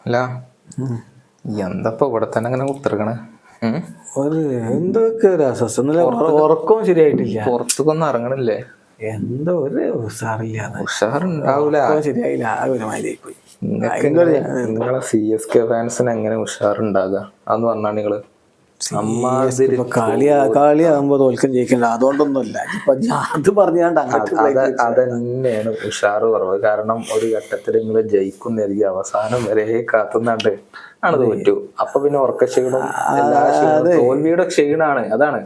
അല്ല എന്തപ്പോ ഇവിടെ തന്നെ അങ്ങനെ കുത്തിറക്കണേ? ഒരു എന്തൊക്കെ ഒരു അസ്വസ്ഥ, ഉറക്കവും ശരിയായിട്ടില്ല. പുറത്തേക്കൊന്നും ഇറങ്ങണില്ലേ? എന്തോ ഒരു ഉഷാറില്ല. ഉഷാറുണ്ടാവൂല, ശരിയായില്ല. ആ ഒരു മാതിരി പോയി. നിങ്ങളെ CSK ഫാൻസിന് എങ്ങനെ ഉഷാറുണ്ടാകുക അന്ന് പറഞ്ഞാ നിങ്ങള്? കളിയാകുമ്പോ തോൽക്കാൻ ജയിക്കണ്ട, അതുകൊണ്ടൊന്നുമല്ല. ഇപ്പൊ അത് പറഞ്ഞാണ്ട് അതന്നെയാണ് ഉഷാറ് കുറവ്. കാരണം ഒരു ഘട്ടത്തിൽ നിങ്ങൾ ജയിക്കുന്നതായിരിക്കും, അവസാനം വരെ കാത്തുന്നുണ്ട് ആണ് തോറ്റു. അപ്പൊ പിന്നെ ഉറക്ക ക്ഷീണം, തോൽവിയുടെ ക്ഷീണാണ്. അതാണ്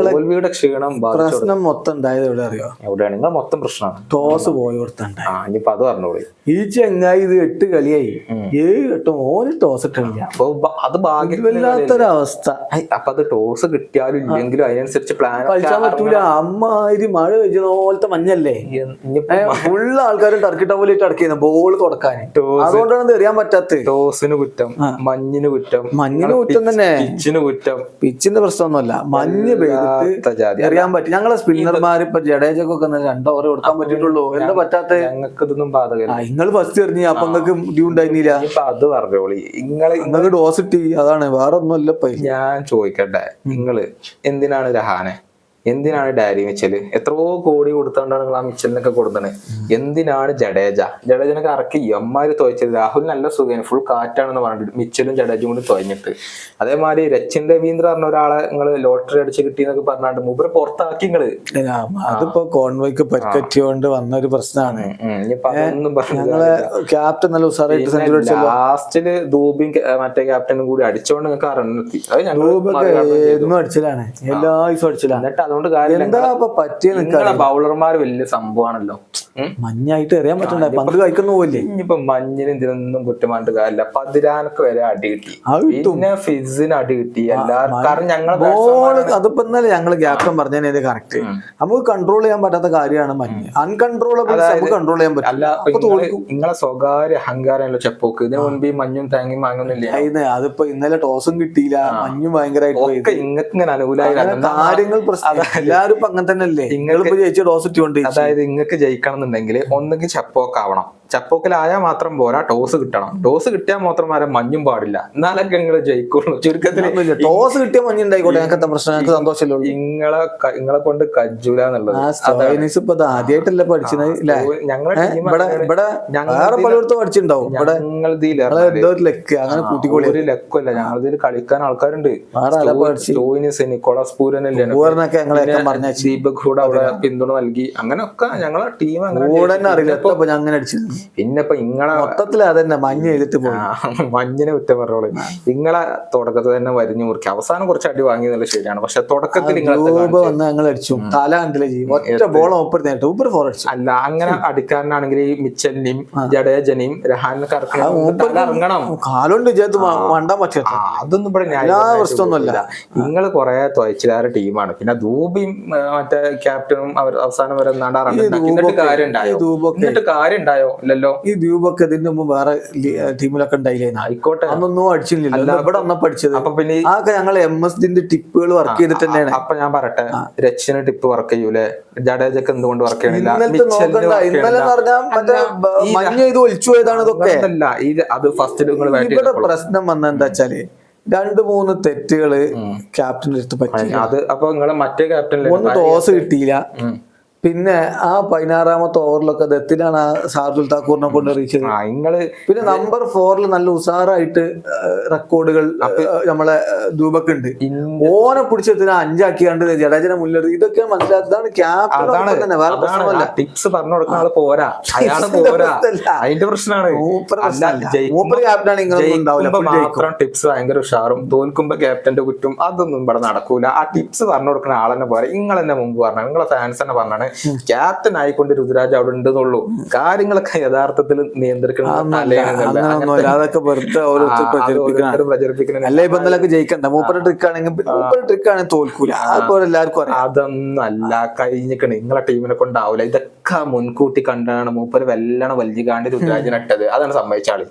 തോൽവിയുടെ ക്ഷീണം. പ്രശ്നം മൊത്തം ഉണ്ടായത് എവിടെ അറിയോ? എവിടെയാണ് നിങ്ങൾ മൊത്തം പ്രശ്നമാണ്? ടോസ് പോയി കൊടുത്തുണ്ടായി. ഇനിയിപ്പൊ അത് പറഞ്ഞോളി. ഈ ചെങ്ങായി ഇത് 8 കളിയായി, 7 8 ഓന് ടോസ് ഇട്ടില്ല. അത് ഭാഗ്യമില്ലാത്തൊരവസ്ഥ. അപ്പൊ അത് ടോസ് കിട്ടിയാലും ഇല്ലെങ്കിലും അതിനനുസരിച്ച് പ്ലാൻ കളിച്ചാൻ പറ്റൂല. അമ്മാതിരി മഴ വെച്ച പോലത്തെ മഞ്ഞല്ലേ, ഫുള്ള് ആൾക്കാരും ടർക്കിട്ട പോലെ ടർക്കിയുന്ന ബോൾ തുടക്കാൻ. അതുകൊണ്ടാണ് എറിയാൻ പറ്റാത്തത്. ടോസിന് കുറ്റം, മഞ്ഞിന് കുറ്റം. മഞ്ഞിന് കുറ്റം തന്നെ, പിച്ചിന് കുറ്റം. പിച്ചിന്റെ പ്രശ്നമൊന്നുമല്ല, മഞ്ഞ് പെയ്തിട്ട് എറിയാൻ പറ്റും. ഞങ്ങളെ സ്പിന്നർമാർ ഇപ്പൊ ജഡേജക്കൊക്കെ 2 ഓവർ കൊടുക്കാൻ പറ്റിയിട്ടുള്ളൂ. എന്താ പറ്റാത്ത? ഞങ്ങൾക്ക് ഇതൊന്നും ബാധകല്ല. നിങ്ങൾ ഫസ്റ്റ് എറിഞ്ഞ അപ്പൊ നിങ്ങൾക്ക് ഡ്യൂ ഉണ്ടായിരുന്നില്ല. അത് പറഞ്ഞോളി. നിങ്ങൾക്ക് ഡോസ് ഇട്ടി, അതാണ്, വേറെ ഒന്നുമല്ല. ഞാൻ ചോദിക്കട്ടെ, നിങ്ങള് എന്തിനാണ് രഹാനെ, എന്തിനാണ് ഡാരി മിച്ചല്, എത്രയോ കോടി കൊടുത്തോണ്ടാണ് നിങ്ങൾ ആ മിച്ചലിനൊക്കെ കൊടുത്തത്? എന്തിനാണ് ജഡേജനൊക്കെ ഇറക്കി അമ്മാര് തോച്ചത്? രാഹുൽ നല്ല സുഖം, ഫുൾ കാറ്റാണെന്ന് പറഞ്ഞിട്ട് മിച്ചലും ജഡേജും കൂടി തോന്നിട്ട്. അതേമാതിരി രച്ചിൻ രവീന്ദ്ര പറഞ്ഞ ഒരാളെ നിങ്ങള് ലോട്ടറി അടിച്ച് കിട്ടിയെന്നൊക്കെ പറഞ്ഞാണ്ട് മൂപ്പര് പുറത്താക്കി. നിങ്ങള് അതിപ്പോ കോൺവോയ്ക്ക് പറ്റിയോണ്ട് വന്ന ഒരു പ്രശ്നമാണ്. ഞങ്ങളെ ക്യാപ്റ്റൻ നല്ല ഉസാറായിട്ട് ലാസ്റ്റില് ധൂബിയും മറ്റേ ക്യാപ്റ്റനും കൂടി അടിച്ചോണ്ട് നിങ്ങൾക്ക് അറിഞ്ഞെത്തി. എന്നും അടിച്ചലാണ്, എല്ലാ ദിവസവും അടിച്ചലാണ്. എന്നിട്ട് അതുകൊണ്ട് കാര്യം ബൗളർമാർ വലിയ സംഭവമാണല്ലോ. മഞ്ഞായിട്ട് എറിയാൻ പറ്റണ്ട, പന്ത് കഴിക്കുന്ന പോലെ. ഇനിയിപ്പോ മഞ്ഞിന് ഇതിനൊന്നും കുറ്റമായിട്ട് കാര്യമില്ല. പതിരാനൊക്കെ വരെ അടി കിട്ടി, പിന്നെ ഫിസിന് അടി കിട്ടി. എല്ലാവർക്കും ഞങ്ങൾ അതിപ്പോ ഇന്നലെ ഞങ്ങള് ക്യാപ്റ്റൻ പറഞ്ഞത് കറക്റ്റ്. നമുക്ക് കൺട്രോൾ ചെയ്യാൻ പറ്റാത്ത കാര്യമാണ് മഞ്ഞ്. അൺകൺട്രോളബിൾ കൺട്രോൾ ചെയ്യാൻ പറ്റില്ല. അല്ല, നിങ്ങളെ സ്വകാര്യ അഹങ്കാരമല്ലോ ചെപ്പോക്ക്. ഇതിനു മുൻപ് ഈ മഞ്ഞും തേങ്ങയും വാങ്ങുന്നില്ല. അതിപ്പോ ഇന്നലെ ടോസും കിട്ടിയില്ല, മഞ്ഞും ഭയങ്കരമായിട്ട് ഇങ്ങനെ അനുകൂലമായി കാര്യങ്ങൾ. എല്ലാരും ഇപ്പൊ അങ്ങനെ തന്നെ അല്ലേ? നിങ്ങളിപ്പോ ജയിച്ച ടോസ് ഇട്ടുകൊണ്ട്. അതായത് നിങ്ങൾക്ക് ജയിക്കണം എന്നുണ്ടെങ്കിൽ ഒന്നെങ്കിൽ ചപ്പോക്കാവണം. ചപ്പോക്കിലായാൽ മാത്രം പോരാ, ടോസ് കിട്ടണം. ടോസ് കിട്ടിയാൽ മാത്രം മഞ്ഞും പാടില്ല, എന്നാലൊക്കെ നിങ്ങൾ ജയിക്കുള്ളൂ. ചുരുക്കത്തിൽ ടോസ് കിട്ടിയ മഞ്ഞുണ്ടായിക്കോട്ടെ, ഞങ്ങൾക്ക് പ്രശ്നം, ഞങ്ങൾക്ക് സന്തോഷമല്ലോ. നിങ്ങളെ കൊണ്ട് കജ്ജൂല എന്നുള്ളത് ഇപ്പൊ ആദ്യമായിട്ടല്ലേ പഠിച്ചത്? ഇവിടെ വേറെ പലയിടത്തും പഠിച്ചിട്ടുണ്ടാവും. ഇവിടെ അങ്ങനെ കൂട്ടിക്കോളി. ഒരു ലക്കല്ല, ഞങ്ങളിതിൽ കളിക്കാൻ ആൾക്കാരുണ്ട്. നിക്കോളാസ് പൂരനല്ലേ, ദീപക് കൂടെ അവിടെ പിന്തുണ നൽകി. അങ്ങനെയൊക്കെ ഞങ്ങളെ ടീം അങ്ങനെ അടിച്ചത്. പിന്നെ ഇപ്പൊ ഇങ്ങളെ മൊത്തത്തില് അതന്നെ മഞ്ഞ് എഴുതിട്ട് പോയി. മഞ്ഞിനെ കുറ്റം പറഞ്ഞോളൂ. നിങ്ങളെ തുടക്കത്തിൽ തന്നെ വരിഞ്ഞു മുറുക്കി അവസാനം കുറച്ച് അടി വാങ്ങിയതല്ല ശരിയാണ്. പക്ഷെ തുടക്കത്തിൽ ഞങ്ങൾ അടിച്ചു, തല കണ്ടില്ല, ഒറ്റ ബോൾ അല്ല. അങ്ങനെ അടിക്കാരനാണെങ്കിൽ ഈ മിച്ചലിനെയും ജഡേജനെയും രഹാനൊക്കെ ഇറങ്ങണം. കാലുകൊണ്ട് മണ്ടാൻ പറ്റും. അതൊന്നും ഇവിടെ പ്രശ്നമൊന്നുമല്ല. നിങ്ങൾ കുറെ തൊയച്ചിലാര ടീമാണ്. പിന്നെ ധൂബിയും മറ്റേ ക്യാപ്റ്റനും അവർ അവസാനം വരെ എന്നിട്ട് കാര്യം ഉണ്ടായോ? ഇല്ലല്ലോ. ഈ ദ്വീപൊക്കെ ഇതിന്റെ മുമ്പ് വേറെ ടീമിലൊക്കെ ഉണ്ടായില്ലേ? ആയിക്കോട്ടെ, അന്നൊന്നും അടിച്ചില്ലല്ലോ. ഇവിടെ വന്നപ്പോ അടിച്ചത്. അപ്പൊ പിന്നെ ആകെ ഞങ്ങൾ MS-ന്റെ ടിപ്പുകൾ വർക്ക് ചെയ്തിട്ട് തന്നെയാണ്. അപ്പൊ ഞാൻ പറയട്ടെ, രച്ചിന് ടിപ്പ് വർക്ക് ചെയ്യൂലേ? ജഡേജക്ക് എന്തുകൊണ്ട് വർക്ക് ചെയ്യണില്ല? ഇന്നലെ മഞ്ഞ ഇത് ഒലിച്ചു പോയതാണ്. ഇതൊക്കെ അത് ഫസ്റ്റ് ഇവിടെ പ്രശ്നം വന്ന എന്താ വെച്ചാല് 2-3 തെറ്റുകള് ക്യാപ്റ്റന്റെ അടുത്ത് പറ്റി. അത് അപ്പൊ നിങ്ങളെ മറ്റേ ക്യാപ്റ്റൻ ഒന്ന് ടോസ് കിട്ടിയില്ല. പിന്നെ ആ 16ാമത്തെ ഓവറിലൊക്കെ ദത്തിനാണ് ആ ഷാർദുൽ താക്കൂറിനെ കൊണ്ട് എറിയിച്ചത്. പിന്നെ നമ്പർ 4 നല്ല ഉഷാറായിട്ട് റെക്കോർഡുകൾ നമ്മളെ ധൂപക്ക് ഉണ്ട്. ഓനെ പിടിച്ചെടുത്തിന് 5 ആക്കിയാണ്ട് ജഡേജനെ മുന്നിലെടുത്ത്. ഇതൊക്കെ മനസ്സിലാത്തതാണ് ക്യാപ്റ്റൻ തന്നെ. വേറെ പ്രശ്നമല്ല. ടിപ്സ് പറഞ്ഞു കൊടുക്കുന്ന ആള് പോരാ, അയാള് പോരാ, അതിന്റെ പ്രശ്നമാണ്. മാത്രം ടിപ്സ് ഭയങ്കര ഉഷാറും, തോൽക്കുമ്പോ ക്യാപ്റ്റന്റെ കുറ്റും അതൊന്നും ഇവിടെ നടക്കൂല. ആ ടിപ്സ് പറഞ്ഞു കൊടുക്കുന്ന ആളെന്നെ പോരാ. നിങ്ങൾ തന്നെ മുമ്പ് പറഞ്ഞു, നിങ്ങളെ ഫാൻസ് തന്നെ പറഞ്ഞാണ് ക്യാപ്റ്റൻ ആയിക്കൊണ്ട് ഋതുരാജ് അവിടെ ഉണ്ടെന്നുള്ളൂ. കാര്യങ്ങളൊക്കെ യഥാർത്ഥത്തിൽ നിയന്ത്രിക്കണം. അതൊന്നും അല്ല, കഴിഞ്ഞിക്കണ്. നിങ്ങളെ ടീമിനെ കൊണ്ടാവൂല. ഇതൊക്കെ മുൻകൂട്ടി കണ്ടാണ് മൂപ്പര് വെല്ലാണ് വലിയ കാണ്ടി ഋതുരാജിനെ ഇട്ടത്. അതാണ് സംഭവിച്ചാളി.